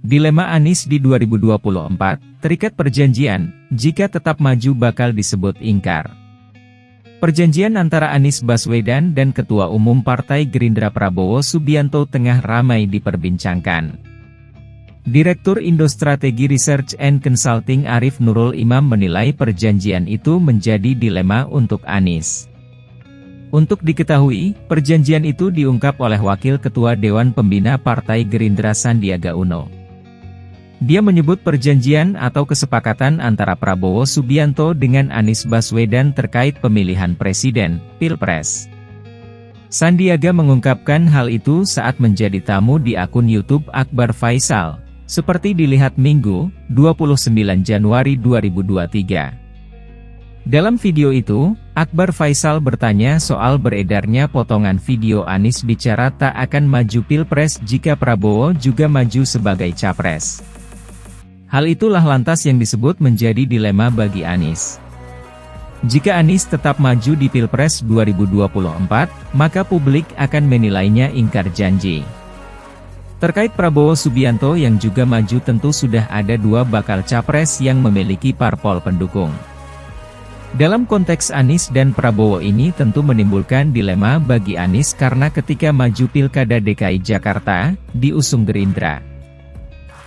Dilema Anies di 2024, terikat perjanjian, jika tetap maju bakal disebut ingkar. Perjanjian antara Anies Baswedan dan Ketua Umum Partai Gerindra Prabowo Subianto tengah ramai diperbincangkan. Direktur Indo Strategi Research and Consulting Arif Nurul Imam menilai perjanjian itu menjadi dilema untuk Anies. Untuk diketahui, perjanjian itu diungkap oleh Wakil Ketua Dewan Pembina Partai Gerindra Sandiaga Uno. Dia menyebut perjanjian atau kesepakatan antara Prabowo Subianto dengan Anies Baswedan terkait pemilihan presiden, Pilpres. Sandiaga mengungkapkan hal itu saat menjadi tamu di akun YouTube Akbar Faisal, seperti dilihat Minggu, 29 Januari 2023. Dalam video itu, Akbar Faisal bertanya soal beredarnya potongan video Anies bicara tak akan maju Pilpres jika Prabowo juga maju sebagai capres. Hal itulah lantas yang disebut menjadi dilema bagi Anies. Jika Anies tetap maju di Pilpres 2024, maka publik akan menilainya ingkar janji. Terkait Prabowo Subianto yang juga maju tentu sudah ada dua bakal capres yang memiliki parpol pendukung. Dalam konteks Anies dan Prabowo ini tentu menimbulkan dilema bagi Anies karena ketika maju Pilkada DKI Jakarta, diusung Gerindra.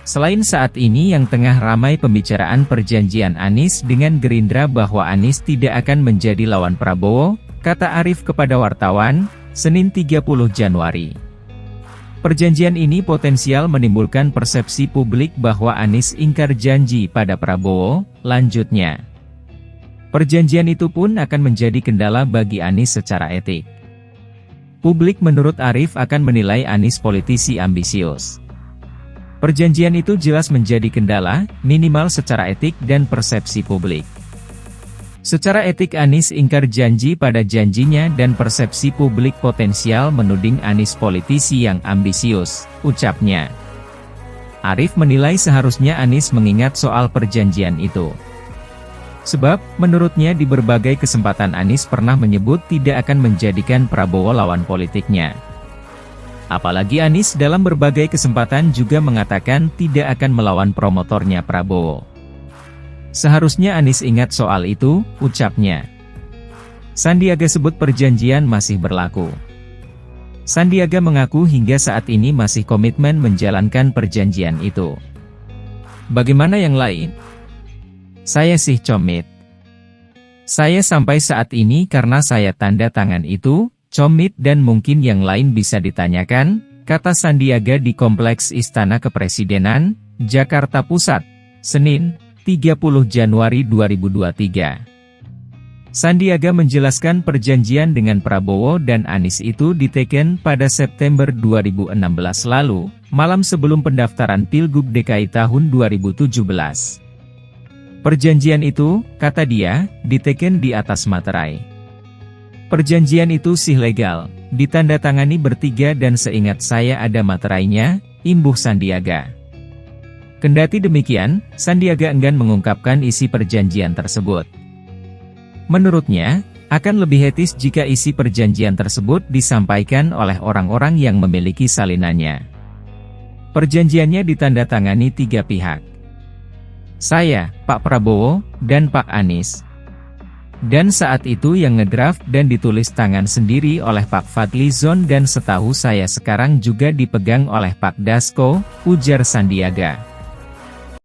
Selain saat ini yang tengah ramai pembicaraan perjanjian Anies dengan Gerindra bahwa Anies tidak akan menjadi lawan Prabowo, kata Arif kepada wartawan, Senin 30 Januari. Perjanjian ini potensial menimbulkan persepsi publik bahwa Anies ingkar janji pada Prabowo, lanjutnya. Perjanjian itu pun akan menjadi kendala bagi Anies secara etik. Publik menurut Arif akan menilai Anies politisi ambisius. Perjanjian itu jelas menjadi kendala, minimal secara etik dan persepsi publik. Secara etik Anies ingkar janji pada janjinya dan persepsi publik potensial menuding Anies politisi yang ambisius, ucapnya. Arif menilai seharusnya Anies mengingat soal perjanjian itu. Sebab, menurutnya di berbagai kesempatan Anies pernah menyebut tidak akan menjadikan Prabowo lawan politiknya. Apalagi Anies dalam berbagai kesempatan juga mengatakan tidak akan melawan promotornya Prabowo. Seharusnya Anies ingat soal itu, ucapnya. Sandiaga sebut perjanjian masih berlaku. Sandiaga mengaku hingga saat ini masih komitmen menjalankan perjanjian itu. Bagaimana yang lain? Saya sih comit. Saya sampai saat ini karena saya tanda tangan itu, comit dan mungkin yang lain bisa ditanyakan, kata Sandiaga di Kompleks Istana Kepresidenan, Jakarta Pusat, Senin, 30 Januari 2023. Sandiaga menjelaskan perjanjian dengan Prabowo dan Anies itu diteken pada September 2016 lalu, malam sebelum pendaftaran Pilgub DKI tahun 2017. Perjanjian itu, kata dia, diteken di atas materai. Perjanjian itu sih legal, ditandatangani bertiga dan seingat saya ada materainya, imbuh Sandiaga. Kendati demikian, Sandiaga enggan mengungkapkan isi perjanjian tersebut. Menurutnya, akan lebih etis jika isi perjanjian tersebut disampaikan oleh orang-orang yang memiliki salinannya. Perjanjiannya ditandatangani tiga pihak. Saya, Pak Prabowo, dan Pak Anies. Dan saat itu yang ngedraft dan ditulis tangan sendiri oleh Pak Fadli Zon dan setahu saya sekarang juga dipegang oleh Pak Dasko, ujar Sandiaga.